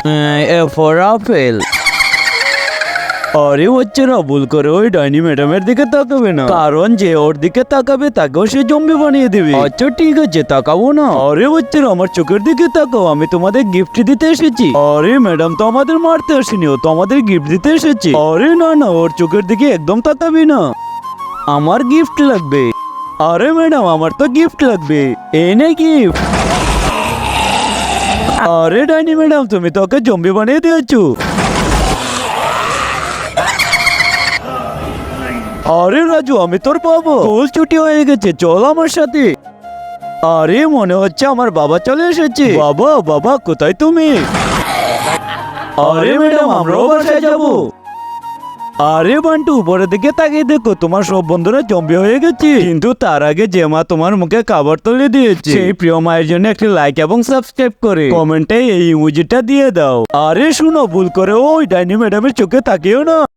A for apple. আরে বাচ্চারা, ভুল করে ওই ডাইনি ম্যাডামের দিকে তাকাবে না, কারণ যে ওর দিকে তাকাবে তাকেও সে জম্বি বানিয়ে দেবে। আচ্ছা ঠিক আছে, তাকাবো না। আরে বাচ্চারা, আমার চোখের দিকে তাকাও, আমি তোমাদের গিফট দিতে এসেছি। আরে ম্যাডাম তো আমাদের মারতে আসেনি, ও তো আমাদের গিফট দিতে এসেছে। আরে না না, ওর চোখের দিকে একদম তাকাবি না, আমার গিফট লাগবে। আরে ম্যাডাম, আমার তো গিফট লাগবে, এই নে গিফট। আরে ডাইনি ম্যাডাম, তুমি তো ওকে জম্বি বানিয়ে দিয়েছো। আরে রাজু, আমি তোর বাবা, স্কুল ছুটি হয়ে গেছে, চল আমার সাথে। আরে মনে হচ্ছে আমার বাবা চলে এসেছে। বাবা বাবা, কোথায় তুমি? আরে ম্যাডাম, আমরাও বাসায় যাব। আরে বান্টু, উপরের দিকে তাকিয়ে দেখো, তোমার সব বন্ধুরা জম্বি হয়ে গেছে। কিন্তু তার আগে যে মা তোমার মুখে খাবার তুলে দিয়েছে, সেই প্রিয় মায়ের জন্য একটি লাইক এবং সাবস্ক্রাইব করে কমেন্টে এই ইমোজিটা দিয়ে দাও। আরে শুনো, ভুল করে ওই ডাইনি ম্যাডামের চোখে তাকিও না।